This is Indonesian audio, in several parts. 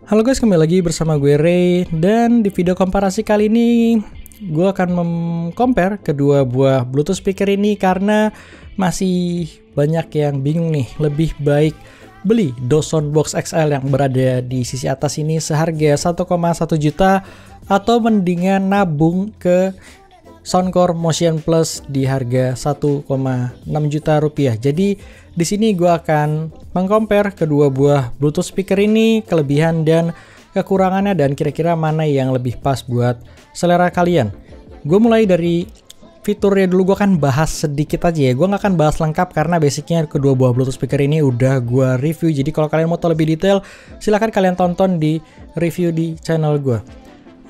Halo guys, kembali lagi bersama gue Ray. Dan di video komparasi kali ini gue akan compare kedua buah Bluetooth speaker ini karena masih banyak yang bingung nih, lebih baik beli DOS Soundbox XL yang berada di sisi atas ini seharga 1,1 juta atau mendingan nabung ke Soundcore Motion Plus di harga 1,6 juta rupiah. Jadi di sini gue akan mengcompare kedua buah Bluetooth speaker ini, kelebihan dan kekurangannya, dan kira-kira mana yang lebih pas buat selera kalian. Gue mulai dari fiturnya dulu, gue akan bahas sedikit aja ya. Gue nggak akan bahas lengkap karena basicnya kedua buah Bluetooth speaker ini udah gue review. Jadi kalau kalian mau tahu lebih detail, silahkan kalian tonton di review di channel gue.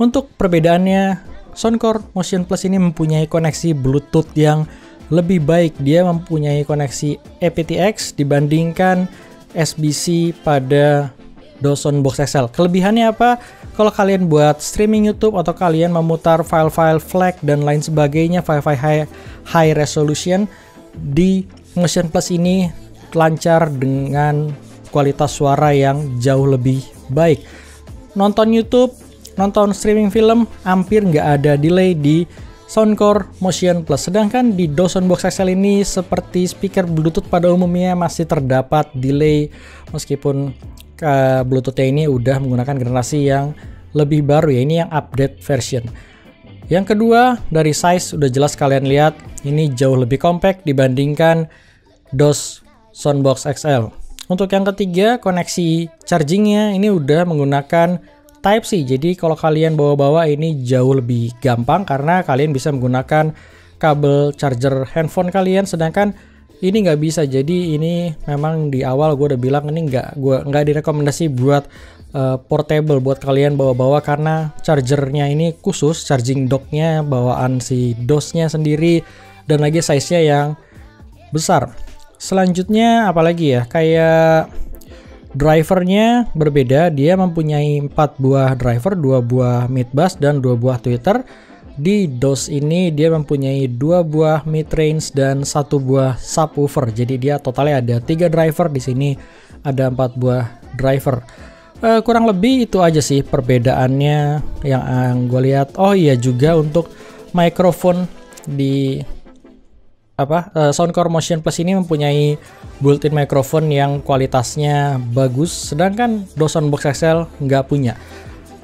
Untuk perbedaannya, Soundcore Motion Plus ini mempunyai koneksi Bluetooth yang lebih baik. Dia mempunyai koneksi aptX dibandingkan SBC pada DOS Soundbox XL. Kelebihannya apa? Kalau kalian buat streaming YouTube atau kalian memutar file-file FLAC dan lain sebagainya, file-file high resolution, di Motion Plus ini lancar dengan kualitas suara yang jauh lebih baik. Nonton YouTube, nonton streaming film, hampir nggak ada delay di Soundcore Motion Plus. Sedangkan di DOS Soundbox XL ini seperti speaker Bluetooth pada umumnya masih terdapat delay, meskipun Bluetooth-nya ini udah menggunakan generasi yang lebih baru ya, ini yang update version. Yang kedua, dari size udah jelas kalian lihat, ini jauh lebih compact dibandingkan DOS Soundbox XL. Untuk yang ketiga, koneksi chargingnya ini udah menggunakan Type-C, jadi kalau kalian bawa-bawa ini jauh lebih gampang karena kalian bisa menggunakan kabel charger handphone kalian, sedangkan ini nggak bisa. Jadi ini memang di awal gue udah bilang ini nggak direkomendasi buat portable, buat kalian bawa-bawa karena chargernya ini khusus, charging docknya bawaan si DOS-nya sendiri, dan lagi size-nya yang besar. Selanjutnya apalagi ya, kayak drivernya berbeda, dia mempunyai 4 buah driver, 2 buah mid bass dan 2 buah tweeter. Di DOS ini dia mempunyai 2 buah mid range dan 1 buah subwoofer. Jadi dia totalnya ada 3 driver, di sini ada 4 buah driver. Kurang lebih itu aja sih perbedaannya yang gue lihat. Oh iya, juga untuk mikrofon di Soundcore Motion Plus ini mempunyai built-in microphone yang kualitasnya bagus, sedangkan DOS Soundbox XL nggak punya.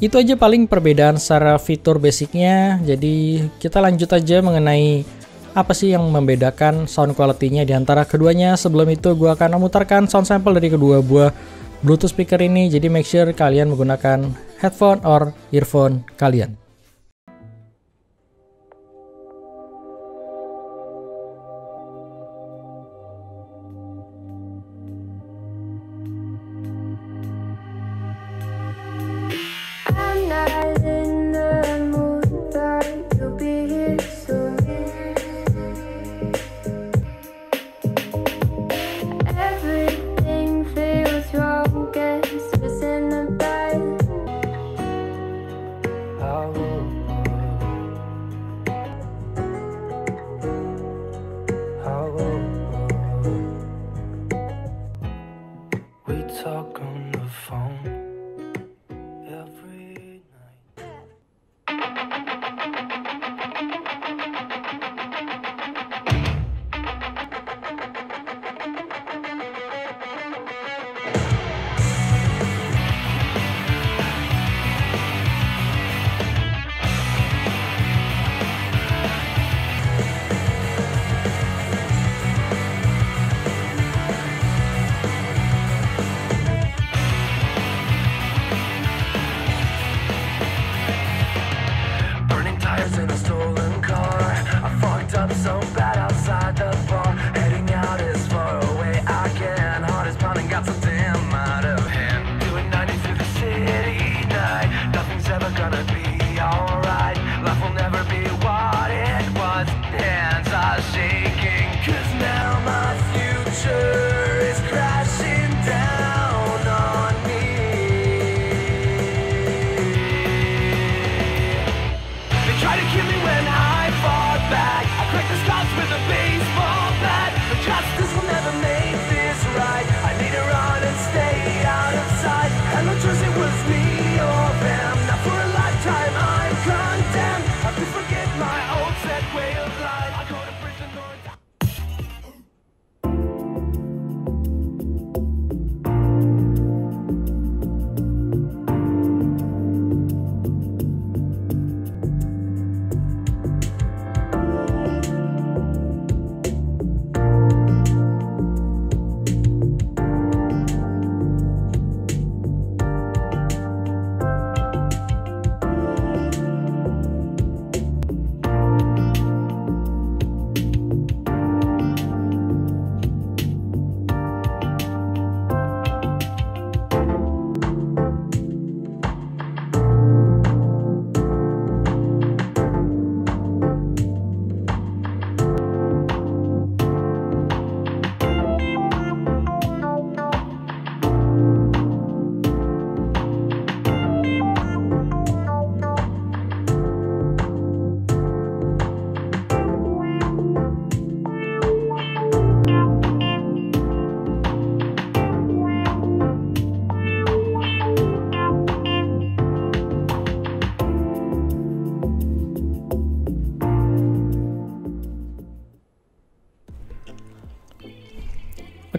Itu aja paling perbedaan secara fitur basicnya. Jadi kita lanjut aja mengenai apa sih yang membedakan sound quality-nya di antara keduanya. Sebelum itu gue akan memutarkan sound sample dari kedua buah Bluetooth speaker ini. Jadi make sure kalian menggunakan headphone or earphone kalian.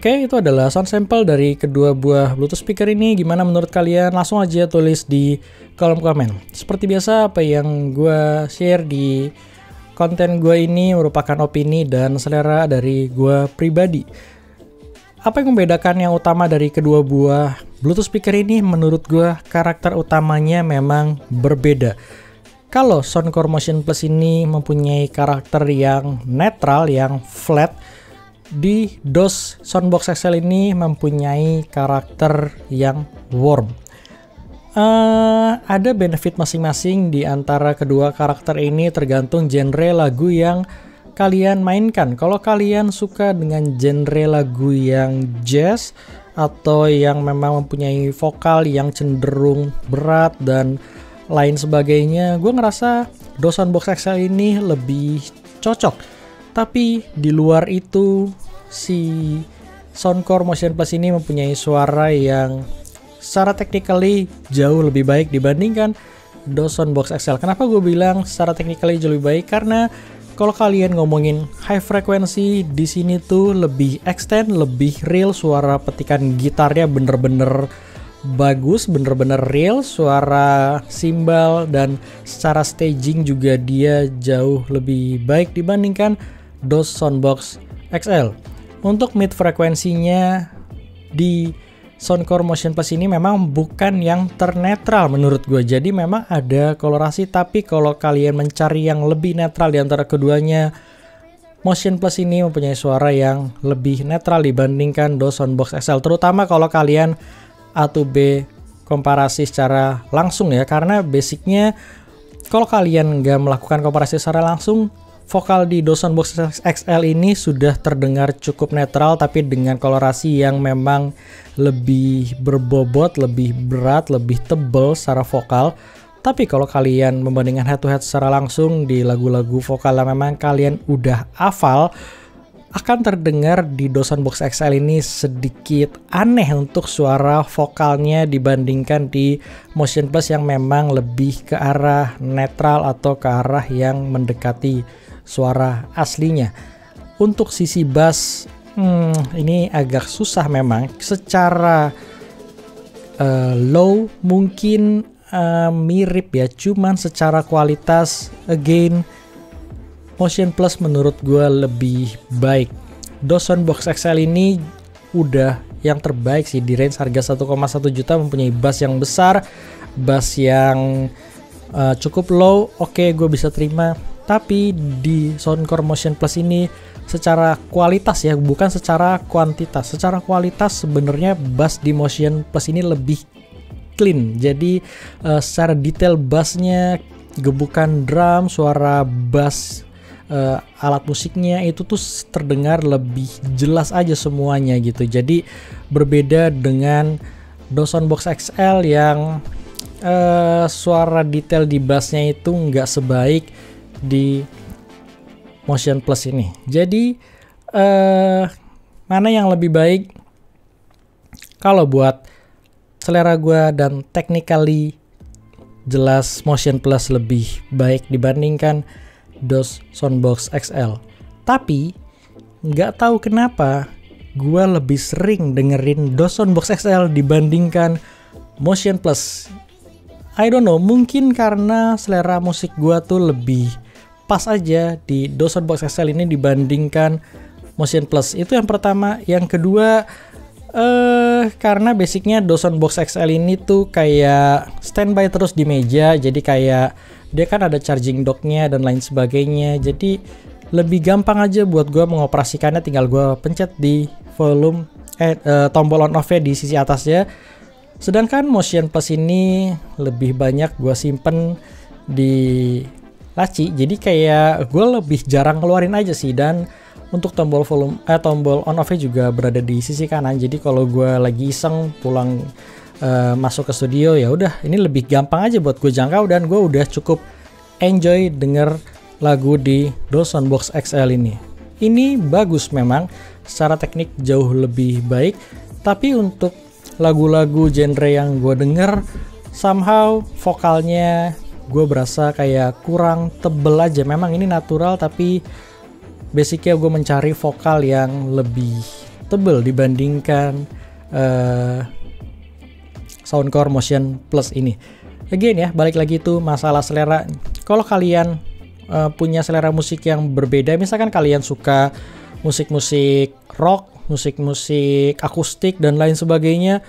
Oke, itu adalah sound sample dari kedua buah Bluetooth speaker ini. Gimana menurut kalian? Langsung aja tulis di kolom komen. Seperti biasa, apa yang gue share di konten gue ini merupakan opini dan selera dari gue pribadi. Apa yang membedakan yang utama dari kedua buah Bluetooth speaker ini? Menurut gue, karakter utamanya memang berbeda. Kalau Soundcore Motion Plus ini mempunyai karakter yang netral, yang flat, di DOS Soundbox XL ini mempunyai karakter yang warm. Ada benefit masing-masing di antara kedua karakter ini tergantung genre lagu yang kalian mainkan. Kalau kalian suka dengan genre lagu yang jazz atau yang memang mempunyai vokal yang cenderung berat dan lain sebagainya, gue ngerasa DOS Soundbox XL ini lebih cocok. Tapi di luar itu, si Soundcore Motion Plus ini mempunyai suara yang secara technically jauh lebih baik dibandingkan DOS Soundbox XL. Kenapa gue bilang secara technically jauh lebih baik? Karena kalau kalian ngomongin high frequency, di sini tuh lebih extend, lebih real, suara petikan gitarnya bener-bener bagus, bener-bener real, suara cymbal dan secara staging juga dia jauh lebih baik dibandingkan DOS Soundbox XL. Untuk mid frekuensinya di Soundcore Motion Plus ini memang bukan yang ternetral menurut gue. Jadi memang ada kolorasi, tapi kalau kalian mencari yang lebih netral di antara keduanya, Motion Plus ini mempunyai suara yang lebih netral dibandingkan DOS Soundbox XL. Terutama kalau kalian A to B komparasi secara langsung ya, karena basicnya kalau kalian nggak melakukan komparasi secara langsung, vokal di DOS Soundbox XL ini sudah terdengar cukup netral, tapi dengan kolorasi yang memang lebih berbobot, lebih berat, lebih tebal secara vokal. Tapi kalau kalian membandingkan head to head secara langsung di lagu-lagu vokal yang memang kalian udah hafal, akan terdengar di DOS Soundbox XL ini sedikit aneh untuk suara vokalnya dibandingkan di Motion Plus yang memang lebih ke arah netral atau ke arah yang mendekati suara aslinya. Untuk sisi bass, ini agak susah memang. Secara low mungkin mirip ya, cuman secara kualitas again Motion Plus menurut gue lebih baik. DOS Soundbox XL ini udah yang terbaik sih di range harga 1,1 juta, mempunyai bass yang besar, bass yang cukup low. Oke, gue bisa terima. Tapi di Soundcore Motion Plus ini secara kualitas ya, bukan secara kuantitas. Secara kualitas sebenarnya bass di Motion Plus ini lebih clean. Jadi secara detail bassnya, gebukan drum, suara bass, alat musiknya itu tuh terdengar lebih jelas aja semuanya gitu. Jadi berbeda dengan DOS Soundbox XL yang suara detail di bassnya itu nggak sebaik di Motion Plus ini. Jadi mana yang lebih baik? Kalau buat selera gue dan technically jelas Motion Plus lebih baik dibandingkan DOS Soundbox XL. Tapi nggak tahu kenapa gue lebih sering dengerin DOS Soundbox XL dibandingkan Motion Plus. I don't know, mungkin karena selera musik gue tuh lebih pas aja di DOS Soundbox XL ini dibandingkan Motion Plus. Itu yang pertama. Yang kedua, karena basicnya DOS Soundbox XL ini tuh kayak standby terus di meja. Jadi kayak dia kan ada charging docknya dan lain sebagainya. Jadi lebih gampang aja buat gue mengoperasikannya. Tinggal gue pencet di volume tombol on off-nya di sisi atasnya. Sedangkan Motion Plus ini lebih banyak gue simpen di laci, jadi kayak gue lebih jarang keluarin aja sih. Dan untuk tombol volume tombol on off-nya juga berada di sisi kanan. Jadi kalau gue lagi iseng pulang masuk ke studio, ya udah ini lebih gampang aja buat gue jangkau, dan gue udah cukup enjoy denger lagu di DOS Soundbox XL ini. Ini bagus memang, secara teknik jauh lebih baik, tapi untuk lagu-lagu genre yang gue denger somehow vokalnya gue berasa kayak kurang tebel aja. Memang ini natural, tapi basicnya gue mencari vokal yang lebih tebal dibandingkan Soundcore Motion Plus ini. Again ya, balik lagi tuh masalah selera. Kalau kalian punya selera musik yang berbeda, misalkan kalian suka musik-musik rock, musik-musik akustik dan lain sebagainya,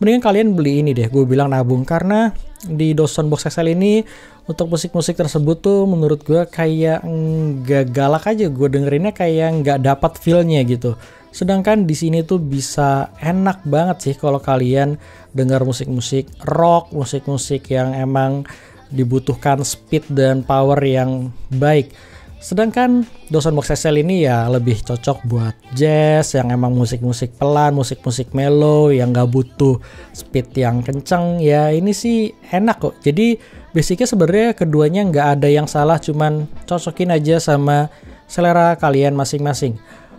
mendingan kalian beli ini deh, gue bilang nabung. Karena di Dawson Box XL ini untuk musik-musik tersebut tuh menurut gue kayak nggak galak aja, gue dengerinnya kayak nggak dapat feel-nya gitu. Sedangkan di sini tuh bisa enak banget sih kalau kalian dengar musik-musik rock, musik-musik yang emang dibutuhkan speed dan power yang baik. Sedangkan Dawson Box XL ini ya lebih cocok buat jazz yang emang musik-musik pelan, musik-musik mellow yang gak butuh speed yang kenceng. Ya ini sih enak kok. Jadi basicnya sebenarnya keduanya gak ada yang salah, cuman cocokin aja sama selera kalian masing-masing.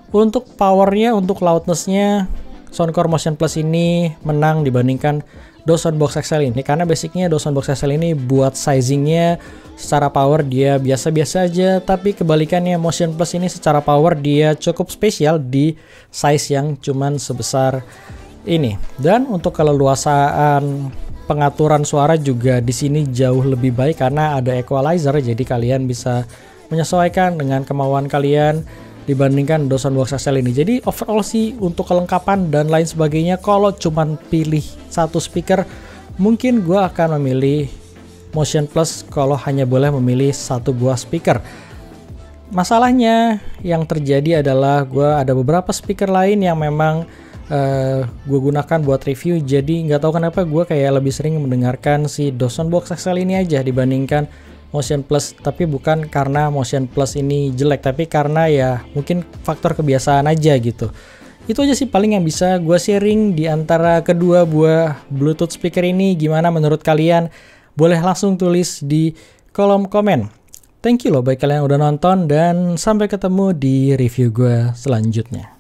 Untuk powernya, untuk loudness-nya, Soundcore Motion Plus ini menang dibandingkan Dawson Box XL ini, karena basicnya Dawson Box XL ini buat sizingnya secara power dia biasa-biasa aja, tapi kebalikannya Motion Plus ini secara power dia cukup spesial di size yang cuman sebesar ini. Dan untuk keleluasaan pengaturan suara juga di sini jauh lebih baik karena ada equalizer, jadi kalian bisa menyesuaikan dengan kemauan kalian dibandingkan Dawson Box XL ini. Jadi overall sih untuk kelengkapan dan lain sebagainya, kalau cuman pilih satu speaker, mungkin gue akan memilih Motion Plus kalau hanya boleh memilih satu buah speaker. Masalahnya yang terjadi adalah gue ada beberapa speaker lain yang memang gue gunakan buat review, jadi nggak tahu kenapa gue kayak lebih sering mendengarkan si Dawson Box XL ini aja dibandingkan Motion Plus. Tapi bukan karena Motion Plus ini jelek, tapi karena ya mungkin faktor kebiasaan aja gitu. Itu aja sih paling yang bisa gue sharing di antara kedua buah Bluetooth speaker ini. Gimana menurut kalian? Boleh langsung tulis di kolom komen. Thank you loh bagi kalian yang udah nonton, dan sampai ketemu di review gue selanjutnya.